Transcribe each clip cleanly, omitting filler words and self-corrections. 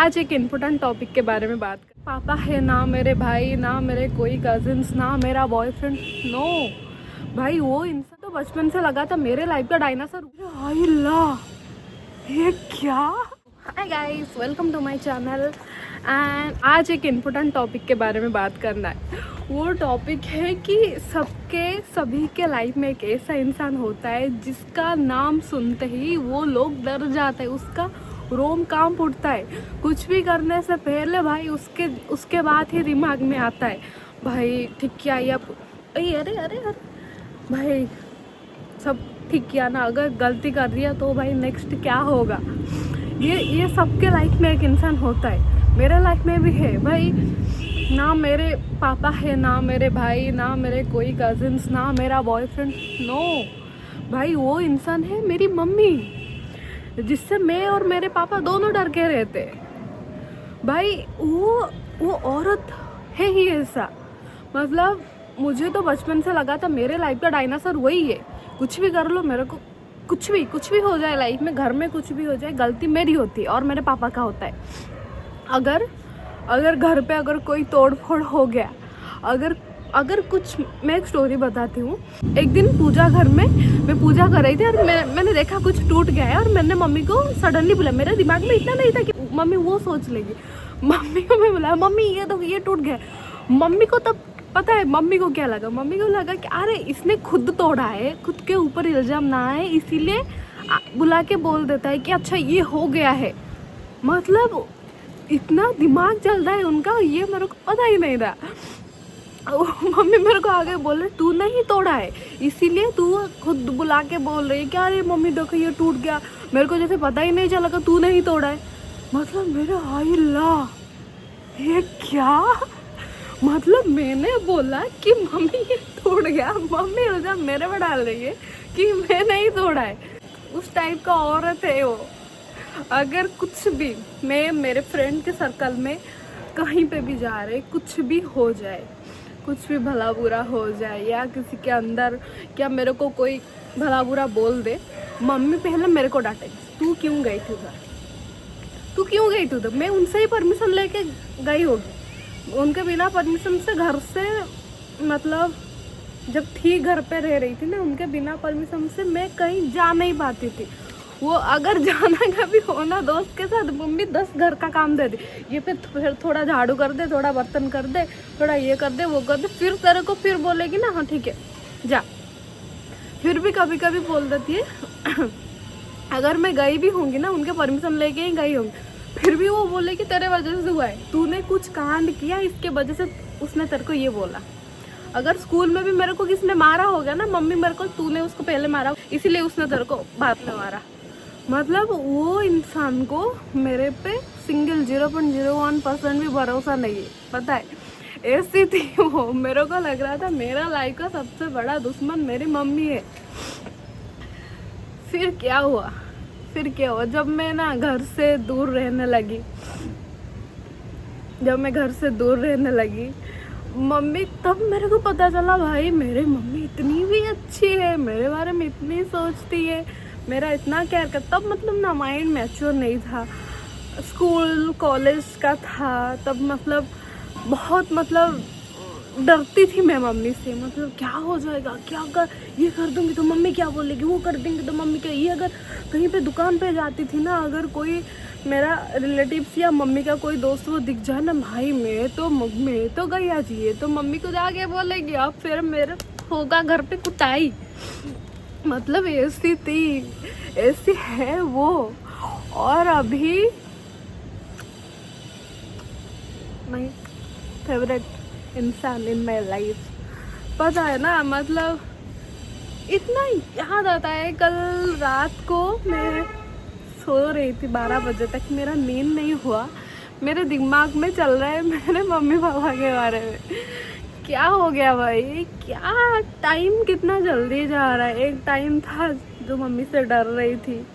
आज एक important topic के बारे में बात कर। पापा है ना मेरे भाई, ना मेरे कोई कजिन्स, ना मेरा बॉयफ्रेंड। नो भाई, वो इंसान तो बचपन से लगा था मेरे लाइफ का डायनासोर। ये क्या। Hi guys, welcome to my channel. And आज एक इम्पोर्टेंट टॉपिक के बारे में बात करना है। वो टॉपिक है कि सभी के लाइफ में एक ऐसा इंसान होता है जिसका नाम सुनते ही वो लोग डर जाते हैं, उसका रोम कांप उठता है। कुछ भी करने से पहले भाई उसके बाद ही दिमाग में आता है भाई ठीक किया या अरे अरे अरे अरे भाई सब ठीक किया ना, अगर गलती कर दिया तो भाई नेक्स्ट क्या होगा। ये सबके लाइफ में एक इंसान होता है, मेरे लाइफ में भी है भाई। ना मेरे पापा है, ना मेरे भाई, ना मेरे कोई कजिन्स, ना मेरा बॉयफ्रेंड। नो भाई, वो इंसान है मेरी मम्मी, जिससे मैं और मेरे पापा दोनों डर के रहते हैं भाई। वो औरत है ही ऐसा। मतलब मुझे तो बचपन से लगा था मेरे लाइफ का डायनासोर वही है। कुछ भी कर लो, मेरे को कुछ भी हो जाए लाइफ में, घर में कुछ भी हो जाए, गलती मेरी होती है और मेरे पापा का होता है। अगर घर पे अगर कोई तोड़ फोड़ हो गया, अगर कुछ, मैं एक स्टोरी बताती हूँ। एक दिन पूजा घर में मैं पूजा कर रही थी और मैंने देखा कुछ टूट गया है और मैंने मम्मी को सडनली बोला। मेरे दिमाग में इतना नहीं था कि मम्मी वो सोच लेगी। मम्मी को मैं बोला, मम्मी ये तो ये टूट गया। मम्मी को तब पता है मम्मी को क्या लगा। मम्मी को लगा कि अरे इसने खुद तोड़ा है, खुद के ऊपर इल्ज़ाम ना आए, इसीलिए बुला के बोल देता है कि अच्छा ये हो गया है। मतलब इतना दिमाग चल रहा है उनका, ये मेरे को पता ही नहीं था। मम्मी मेरे को आगे बोल रही तू नहीं तोड़ा है, इसीलिए तू खुद बुला के बोल रही है क्या अरे मम्मी देखो ये टूट गया। मेरे को जैसे पता ही नहीं चला कि तू नहीं तोड़ा है। मतलब मेरे हाय ला, ये क्या। मतलब मैंने बोला कि मम्मी ये टूट गया, मम्मी इल्जाम मेरे पे डाल रही है कि मैं नहीं तोड़ा है। उस टाइप का औरत है वो। अगर कुछ भी, मैं मेरे फ्रेंड के सर्कल में कहीं पे भी जा रहे, कुछ भी हो जाए, कुछ भी भला बुरा हो जाए या किसी के अंदर क्या मेरे को कोई भला बुरा बोल दे, मम्मी पहले मेरे को डांटेगी, तू क्यों गई थी उधर, तू क्यों गई थी उधर। मैं उनसे ही परमिशन लेके गई होगी, उनके बिना परमिशन से घर से, मतलब जब थी घर पे रह रही थी ना, उनके बिना परमिशन से मैं कहीं जा नहीं पाती थी। वो अगर जाना कभी हो ना दोस्त के साथ, मम्मी 10 घर का काम दे दी, ये फिर थोड़ा झाड़ू कर दे, थोड़ा बर्तन कर दे, थोड़ा ये कर दे, वो कर दे, फिर तेरे को फिर बोलेगी ना हाँ ठीक है जा। फिर भी कभी कभी बोल देती है अगर मैं गई भी होंगी ना, उनके परमिशन लेके ही गई होंगी, फिर भी वो बोलेगी तेरे वजह से हुआ है, तूने कुछ कांड किया इसके वजह से उसने तेरे को ये बोला। अगर स्कूल में भी मेरे को किसने मारा होगा ना, मम्मी मेरे को तूने उसको पहले मारा इसीलिए उसने तेरे को बाद में मारा। मतलब वो इंसान को मेरे पे सिंगल 0.01% भी भरोसा नहीं है, पता है। ऐसी थी वो, मेरे को लग रहा था मेरा लाइफ का सबसे बड़ा दुश्मन मेरी मम्मी है। फिर क्या हुआ जब मैं ना घर से दूर रहने लगी, मम्मी, तब मेरे को पता चला भाई मेरी मम्मी इतनी भी अच्छी है, मेरे बारे में इतनी सोचती है, मेरा इतना केयर कर। तब मतलब ना माइंड मैच्योर नहीं था, स्कूल कॉलेज का था तब। मतलब बहुत डरती थी मैं मम्मी से। मतलब क्या हो जाएगा, क्या कर, ये कर दूंगी तो मम्मी क्या बोलेगी, वो कर देंगे तो मम्मी क्या। ये अगर कहीं पे दुकान पे जाती थी ना, अगर कोई मेरा रिलेटिव्स या मम्मी का कोई दोस्त वो दिख जाए ना, भाई मैं तो गया जी, ये तो मम्मी को जाके बोलेगी, अब फिर मेरे होगा घर पे कुटाई। मतलब ऐसी थी, ऐसी है वो। और अभी माय फेवरेट इंसान इन माय लाइफ, पता है ना। मतलब इतना याद आता है, कल रात को मैं सो रही थी 12 बजे तक, मेरा नींद नहीं हुआ, मेरे दिमाग में चल रहा है मेरे मम्मी पापा के बारे में। क्या हो गया भाई, क्या टाइम कितना जल्दी जा रहा है। एक टाइम था जो मम्मी से डर रही थी,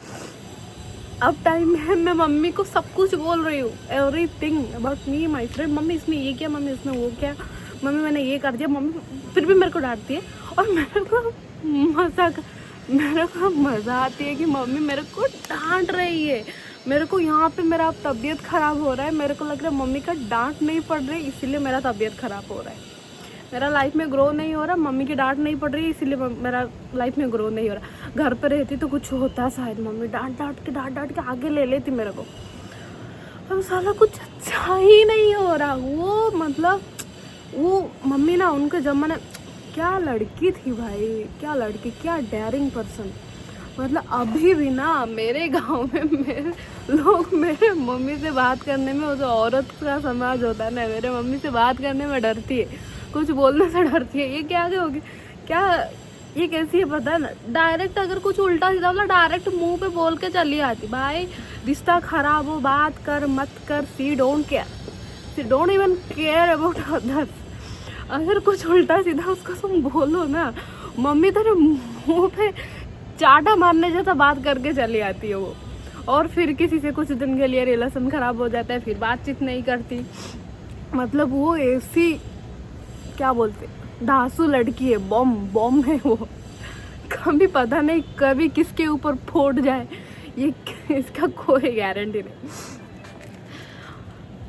अब टाइम है मैं मम्मी को सब कुछ बोल रही हूँ, everything about me my friend. Mummy इसने ये किया, मम्मी इसने वो किया, मम्मी मैंने ये कर दिया। मम्मी फिर भी मेरे को डांटती है और मेरे को मज़ा आती है कि मम्मी मेरे को डांट रही है। मेरे को यहाँ पे मेरा तबीयत ख़राब हो रहा है, मेरे को लग रहा है मम्मी का डांट नहीं पड़ रही इसीलिए मेरा तबीयत ख़राब हो रहा है, मेरा लाइफ में ग्रो नहीं हो रहा, मम्मी की डांट नहीं पड़ रही इसीलिए मेरा लाइफ में ग्रो नहीं हो रहा। घर पे रहती तो कुछ होता शायद, मम्मी डांट डांट के आगे ले लेती मेरे को। अब साला कुछ अच्छा ही नहीं हो रहा। वो मतलब वो मम्मी ना उनके ज़माने क्या लड़की थी भाई, क्या लड़की, क्या डेयरिंग पर्सन। मतलब अभी भी ना मेरे गांव में मेरे मम्मी से बात करने में, वो जो औरत का समाज होता है ना, मेरे मम्मी से बात करने में डरती है, कुछ बोलने से डरती है। ये क्या होगी, क्या ये कैसी है पता है ना, डायरेक्ट अगर कुछ उल्टा सीधा बोला डायरेक्ट मुंह पे बोल के चली आती, भाई रिश्ता खराब हो बात कर मत कर, she don't care, she don't even care about others. अगर कुछ उल्टा सीधा उसको तुम बोलो ना, मम्मी तेरे मुंह पे चाटा मारने जैसा बात करके चली आती है वो। और फिर किसी से कुछ दिन के लिए रिलेशन ख़राब हो जाता है, फिर बातचीत नहीं करती। मतलब वो ऐसी क्या बोलते धांसू लड़की है, बॉम्ब है वो, कभी पता नहीं कभी किसके ऊपर फूट जाए, ये इसका कोई गारंटी नहीं।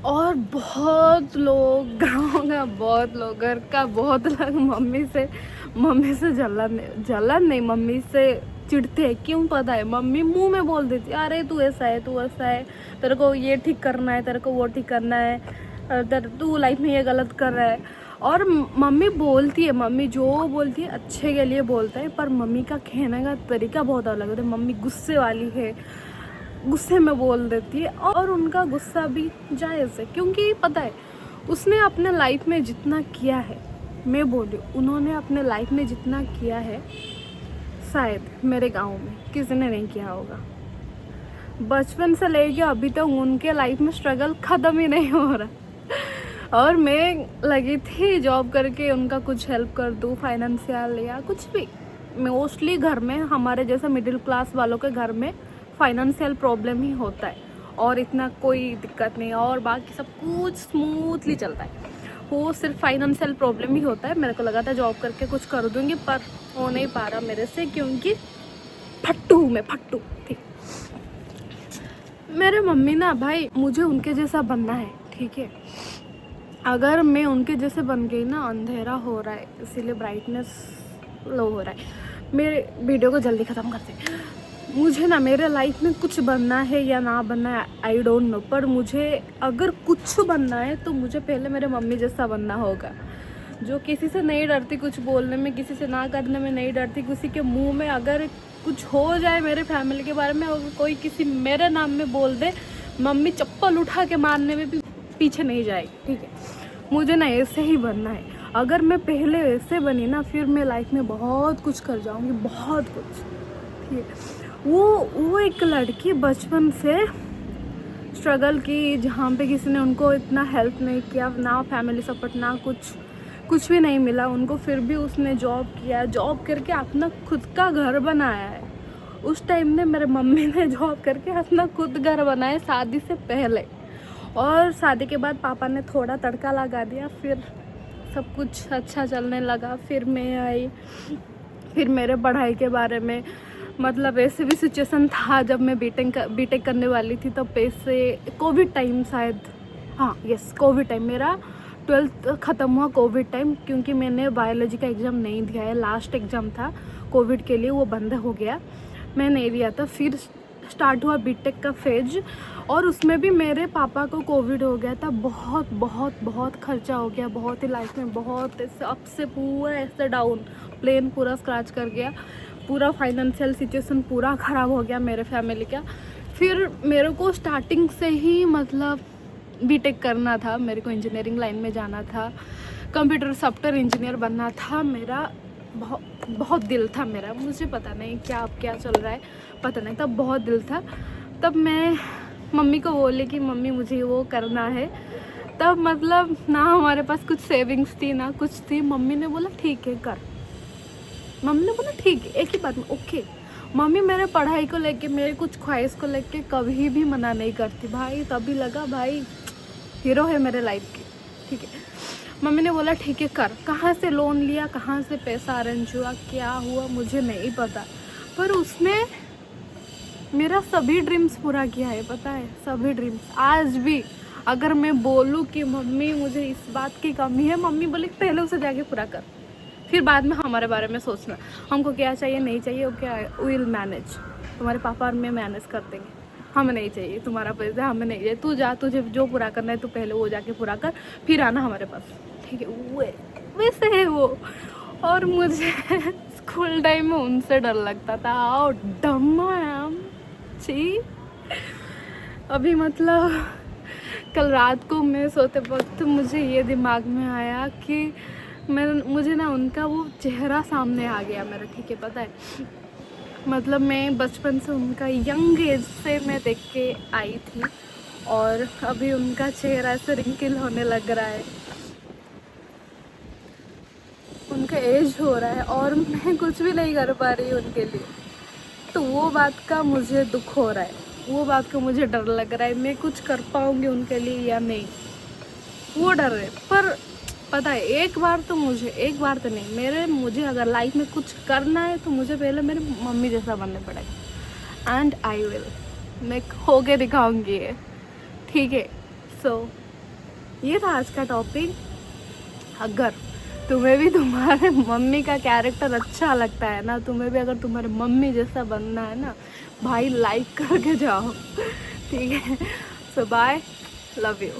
और बहुत लोग गाँव का, बहुत लोग घर का, बहुत लोग मम्मी से जलन नहीं मम्मी से चिढ़ते हैं। क्यों पता है, मम्मी मुंह में बोल देती है, अरे तू ऐसा है, तू वैसा है, तेरे को ये ठीक करना है, तेरे को वो ठीक करना है, तू लाइफ में ये गलत कर रहा है। और मम्मी बोलती है, मम्मी जो बोलती है अच्छे के लिए बोलता है, पर मम्मी का कहने का तरीका बहुत अलग होता है। मम्मी गुस्से वाली है, गुस्से में बोल देती है, और उनका गुस्सा भी जायज़ है, क्योंकि पता है उसने अपने लाइफ में जितना किया है, मैं बोली उन्होंने अपने लाइफ में जितना किया है शायद मेरे गांव में किसी ने नहीं किया होगा। बचपन से लेके अभी तक उनके लाइफ में स्ट्रगल ख़त्म ही नहीं हो रहा। और मैं लगी थी जॉब करके उनका कुछ हेल्प कर दूँ, फाइनेंशियल या कुछ भी। मोस्टली घर में हमारे जैसे मिडिल क्लास वालों के घर में फाइनेंशियल प्रॉब्लम ही होता है, और इतना कोई दिक्कत नहीं, और बाकी सब कुछ स्मूथली चलता है। वो सिर्फ फाइनेंशियल प्रॉब्लम ही होता है। मेरे को लगा था जॉब करके कुछ कर दूँगी, पर हो नहीं पा रहा मेरे से, क्योंकि फट्टू हूँ मैं, फट्टू। ठीक, मेरे मम्मी ना भाई मुझे उनके जैसा बनना है, ठीक है। अगर मैं उनके जैसे बन गई ना, अंधेरा हो रहा है इसीलिए ब्राइटनेस लो हो रहा है। मेरे वीडियो को जल्दी ख़त्म करते। मुझे ना मेरे लाइफ में कुछ बनना है या ना बनना है आई डोंट नो, पर मुझे अगर कुछ बनना है तो मुझे पहले मेरे मम्मी जैसा बनना होगा, जो किसी से नहीं डरती, कुछ बोलने में, किसी से ना करने में नहीं डरती। किसी के मुंह में अगर कुछ हो जाए मेरे फैमिली के बारे में, अगर कोई किसी मेरे नाम में बोल दे, मम्मी चप्पल उठा के मारने में भी पीछे नहीं जाएगी, ठीक है। मुझे ना ऐसे ही बनना है। अगर मैं पहले ऐसे बनी ना, फिर मैं लाइफ में बहुत कुछ कर जाऊँगी, बहुत कुछ, ठीक है। वो एक लड़की बचपन से स्ट्रगल की, जहाँ पे किसी ने उनको इतना हेल्प नहीं किया, ना फैमिली सपोर्ट, ना कुछ भी नहीं मिला उनको, फिर भी उसने जॉब किया, जॉब करके अपना खुद का घर बनाया है। उस टाइम ने मेरे मम्मी ने जॉब करके अपना खुद घर बनाया शादी से पहले, और शादी के बाद पापा ने थोड़ा तड़का लगा दिया, फिर सब कुछ अच्छा चलने लगा। फिर मैं आई, फिर मेरे पढ़ाई के बारे में, मतलब ऐसे भी सिचुएशन था जब मैं बीटेक करने वाली थी, तब पैसे, कोविड टाइम शायद, हाँ यस कोविड टाइम, मेरा 12th ख़त्म हुआ कोविड टाइम, क्योंकि मैंने बायोलॉजी का एग्ज़ाम नहीं दिया है, लास्ट एग्ज़ाम था कोविड के लिए, वो बंद हो गया, मैं नहीं दिया था। फिर स्टार्ट हुआ बीटेक का फेज, और उसमें भी मेरे पापा को कोविड हो गया था। बहुत बहुत बहुत खर्चा हो गया, बहुत ही लाइफ में बहुत ऐसे अप से पूरा ऐसे डाउन, प्लेन पूरा स्क्रैच कर गया, पूरा फाइनेंशियल सिचुएशन पूरा ख़राब हो गया मेरे फैमिली का। फिर मेरे को स्टार्टिंग से ही मतलब बीटेक करना था, मेरे को इंजीनियरिंग लाइन में जाना था, कंप्यूटर सॉफ्टवेयर इंजीनियर बनना था। मेरा बहुत दिल था मेरा, मुझे पता नहीं क्या चल रहा है पता नहीं, तब बहुत दिल था। तब मैं मम्मी को बोली कि मम्मी मुझे वो करना है। तब मतलब ना हमारे पास कुछ सेविंग्स थी ना कुछ थी। मम्मी ने बोला ठीक है कर, मम्मी ने बोला ठीक है, एक ही बात में ओके। मम्मी मेरे पढ़ाई को लेके, मेरे कुछ ख्वाहिश को लेके कभी भी मना नहीं करती भाई। तभी लगा भाई हीरो है मेरे लाइफ की, ठीक है। मम्मी ने बोला ठीक है कर। कहाँ से लोन लिया, कहाँ से पैसा अरेंज हुआ, क्या हुआ मुझे नहीं पता, पर उसने मेरा सभी ड्रीम्स पूरा किया है, पता है, सभी ड्रीम्स। आज भी अगर मैं बोलूँ कि मम्मी मुझे इस बात की कमी है, मम्मी बोले पहले उसे जाके पूरा कर, फिर बाद में हमारे बारे में सोचना, हमको क्या चाहिए नहीं चाहिए, वो क्या विल मैनेज, तुम्हारे पापा और मैं मैनेज कर देंगे, हमें नहीं चाहिए तुम्हारा पैसा, हमें नहीं चाहिए, तू जा, तुझे जो पूरा करना है तू पहले वो जाके पूरा कर, फिर आना हमारे पास, ठीक है। वैसे है वो। और मुझे स्कूल टाइम में उनसे डर लगता था, हाउ डम आई एम। छी। अभी मतलब कल रात को मैं सोते वक्त मुझे ये दिमाग में आया कि मुझे ना उनका वो चेहरा सामने आ गया मेरा, ठीक है, पता है, मतलब मैं बचपन से उनका यंग एज से मैं देख के आई थी, और अभी उनका चेहरा ऐसे रिंकल होने लग रहा है, उनका एज हो रहा है, और मैं कुछ भी नहीं कर पा रही उनके लिए। तो वो बात का मुझे दुख हो रहा है, वो बात का मुझे डर लग रहा है, मैं कुछ कर पाऊँगी उनके लिए या नहीं, वो डर है। पर पता है, एक बार तो नहीं, मुझे अगर लाइफ में कुछ करना है तो मुझे पहले मेरी मम्मी जैसा बनना पड़ेगा, एंड आई विल, मैं होके दिखाऊंगी ये, ठीक है। सो ये था आज का टॉपिक। अगर तुम्हें भी तुम्हारे मम्मी का कैरेक्टर अच्छा लगता है ना, तुम्हें भी अगर तुम्हारे मम्मी जैसा बनना है ना भाई, लाइक करके जाओ, ठीक है। सो बाय, लव यू।